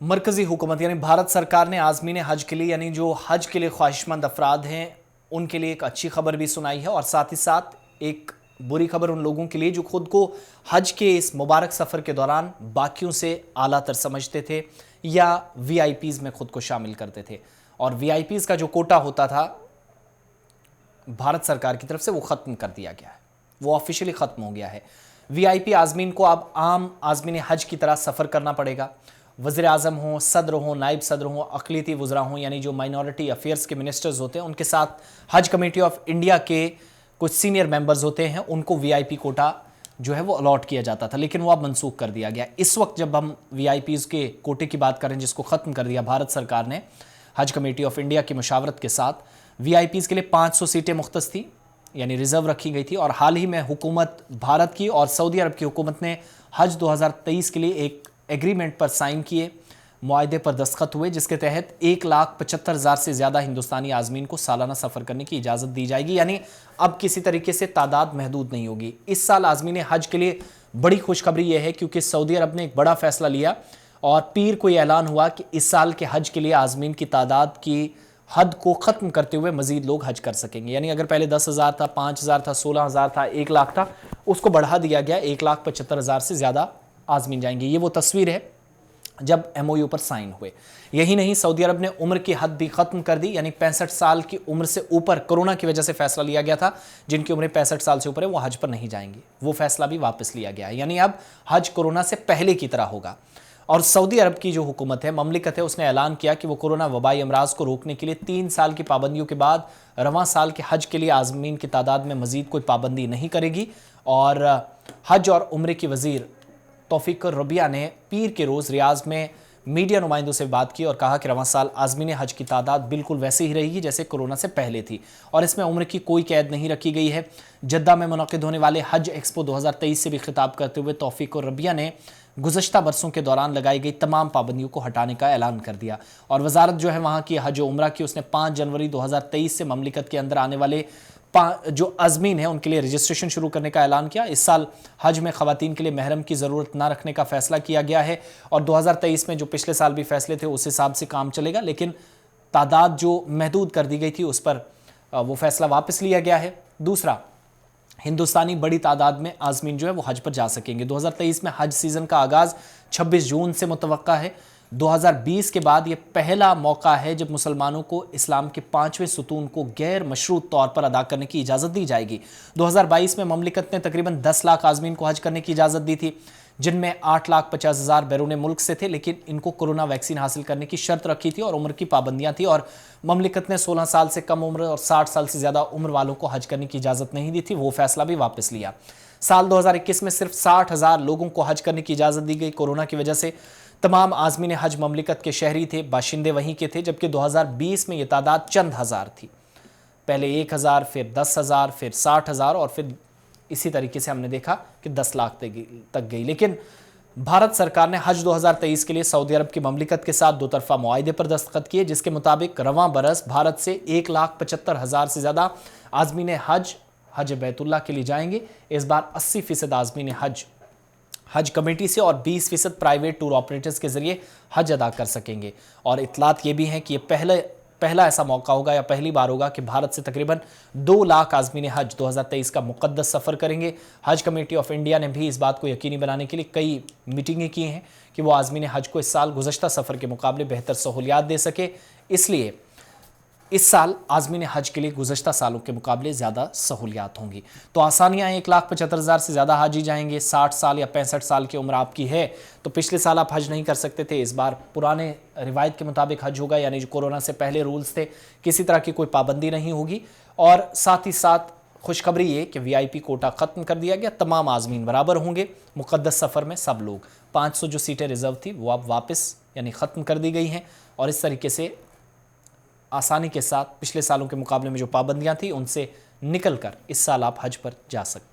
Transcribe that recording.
मरकजी हुकूमत यानी भारत सरकार ने आज़मीन हज के लिए यानी जो हज के लिए ख्वाहिशमंद अफराद हैं उनके लिए एक अच्छी खबर भी सुनाई है, और साथ ही साथ एक बुरी खबर उन लोगों के लिए जो खुद को हज के इस मुबारक सफ़र के दौरान बाकियों से आला तर समझते थे या वीआईपीज़ में खुद को शामिल करते थे। और वीआईपीज़ का जो कोटा होता था भारत सरकार की तरफ से वो ख़त्म कर दिया गया है, वो ऑफिशियली ख़त्म हो गया है। वीआईपी आज़मीन को अब आम आज़मीन हज की तरह सफ़र करना पड़ेगा। वज़ीर आज़म हों, सदर हों, नायब सदर हों, अक़लियती वज़रा हों, यानी जो माइनॉरिटी अफेयर्स के मिनिस्टर्स होते हैं उनके साथ हज कमेटी ऑफ इंडिया के कुछ सीनियर मेंबर्स होते हैं, उनको वीआईपी कोटा जो है वो अलॉट किया जाता था, लेकिन वो अब मनसूख कर दिया गया। इस वक्त जब हम वीआईपीज़ के कोटे की बात करें जिसको ख़त्म कर दिया भारत सरकार ने हज कमेटी ऑफ इंडिया की मशावरत के साथ, वीआईपीज़ के लिए 500 सीटें मुख्तस थी यानी रिज़र्व रखी गई थी। और हाल ही में हुकूमत भारत की और सऊदी अरब की हुकूमत ने हज 2023 के लिए एक एग्रीमेंट पर साइन किए, मुआहदे पर दस्तखत हुए, जिसके तहत 1,75,000 से ज़्यादा हिंदुस्तानी आज़मीन को सालाना सफ़र करने की इजाज़त दी जाएगी। यानी अब किसी तरीके से तादाद महदूद नहीं होगी। इस साल आज़मीन हज के लिए बड़ी खुशखबरी यह है क्योंकि सऊदी अरब ने एक बड़ा फ़ैसला लिया और पीर को ये ऐलान हुआ कि इस साल के हज के लिए आज़मीन की तादाद की हद को ख़त्म करते हुए मज़ीद लोग हज कर सकेंगे। यानी अगर पहले 10,000 था, 5,000 था, 16,000 था, 1 लाख था, उसको बढ़ा दिया गया, 1,75,000 से ज़्यादा आज़मीन जाएंगे। ये वो तस्वीर है जब एमओयू पर साइन हुए। यही नहीं, सऊदी अरब ने उम्र की हद भी ख़त्म कर दी, यानी 65 साल की उम्र से ऊपर कोरोना की वजह से फैसला लिया गया था जिनकी उम्र 65 साल से ऊपर है वो हज पर नहीं जाएंगे, वो फैसला भी वापस लिया गया है। यानी अब हज कोरोना से पहले की तरह होगा। और सऊदी अरब की जो हुकूमत है, ममलिकत है, उसने ऐलान किया कि वो कोरोना वबाई अमराज को रोकने के लिए 3 साल की पाबंदियों के बाद रवां साल के हज के लिए आज़मीन की तादाद में मज़ीद कोई पाबंदी नहीं करेगी। और हज और उम्रे की वज़ीर तौफीक रबिया ने पीर के रोज़ रियाज में मीडिया नुमाइंदों से बात की और कहा कि रवां साल आज़मीन हज की तादाद बिल्कुल वैसे ही रहेगी जैसे कोरोना से पहले थी, और इसमें उम्र की कोई कैद नहीं रखी गई है। जद्दा में मुनक़िद होने वाले हज एक्सपो 2023 से भी खिताब करते हुए तौफीक रबिया ने गुज़श्ता बरसों के दौरान लगाई गई तमाम पाबंदियों को हटाने का ऐलान कर दिया। और वजारत जो है वहाँ की हज उम्रा की, उसने 5 जनवरी 2023 से ममलिकत के अंदर आने वाले जो आज़मीन है उनके लिए रजिस्ट्रेशन शुरू करने का ऐलान किया। इस साल हज में ख़वातीन के लिए महरम की ज़रूरत ना रखने का फ़ैसला किया गया है, और 2023 में जो पिछले साल भी फ़ैसले थे उस हिसाब से काम चलेगा, लेकिन तादाद जो महदूद कर दी गई थी उस पर वो फ़ैसला वापस लिया गया है। दूसरा, हिंदुस्तानी बड़ी तादाद में आज़मीन जो है वो हज पर जा सकेंगे। 2023 में हज सीज़न का आगाज़ 26 जून से मुतवक्का है। 2020 के बाद ये पहला मौका है जब मुसलमानों को इस्लाम के 5वें सुतून को गैर मशरूत तौर पर अदा करने की इजाज़त दी जाएगी। 2022 में ममलिकत ने तकरीबन 10 लाख आज़मीन को हज करने की इजाज़त दी थी, जिनमें 8,50,000 बैरून मुल्क से थे, लेकिन इनको कोरोना वैक्सीन हासिल करने की शर्त रखी थी और उम्र की पाबंदियां थी, और ममलिकत ने 16 साल से कम उम्र और 60 साल से ज़्यादा उम्र वालों को हज करने की इजाज़त नहीं दी थी, वो फैसला भी वापस लिया। साल 2021 में सिर्फ 60,000 लोगों को हज करने की इजाज़त दी गई कोरोना की वजह से। तमाम आज़मीन हज ममलिकत के शहरी थे, बाशिंदे वहीं के थे, जबकि 2020 में ये तादाद चंद हज़ार थी। पहले 1,000, फिर 10,000, फिर 60,000, और फिर इसी तरीके से हमने देखा कि 10 लाख तक गई। लेकिन भारत सरकार ने हज 2023 के लिए सऊदी अरब की ममलिकत के साथ 2 तरफ़ा मुआहदे पर दस्तखत किए, जिसके मुताबिक रवां बरस भारत से 1,75,000 से ज़्यादा आज़मीन हज बैतुल्लाह के लिए जाएंगे। इस बार 80% आज़मीन हज कमेटी से और 20% प्राइवेट टूर ऑपरेटर्स के ज़रिए हज अदा कर सकेंगे। और इतलात ये भी हैं कि ये पहला ऐसा मौका होगा या पहली बार होगा कि भारत से तकरीबन 2 लाख आज़मीन हज 2023 का मुक़द्दस सफ़र करेंगे। हज कमेटी ऑफ इंडिया ने भी इस बात को यकीनी बनाने के लिए कई मीटिंगें की हैं कि वो आज़मीन हज को इस साल गुज़श्ता सफ़र के मुकाबले बेहतर सहूलियात दे सके। इसलिए इस साल आज़मीन हज के लिए गुज़श्ता सालों के मुकाबले ज़्यादा सहूलियात होंगी। तो आसानियाँ 1,75,000 से ज़्यादा हाजी जाएंगे। 60 साल या 65 साल की उम्र आपकी है तो पिछले साल आप हज नहीं कर सकते थे, इस बार पुराने रिवायत के मुताबिक हज होगा, यानी जो कोरोना से पहले रूल्स थे, किसी तरह की कोई पाबंदी नहीं होगी। और साथ ही साथ खुशखबरी ये कि वीआईपी कोटा ख़त्म कर दिया गया, तमाम आज़मीन बराबर होंगे मुक़द्दस सफ़र में, सब लोग। 500 जो सीटें रिज़र्व थी वो अब वापस यानी ख़त्म कर दी गई हैं, और इस तरीके से आसानी के साथ पिछले सालों के मुकाबले में जो पाबंदियां थी उनसे निकल कर इस साल आप हज पर जा सकते हैं।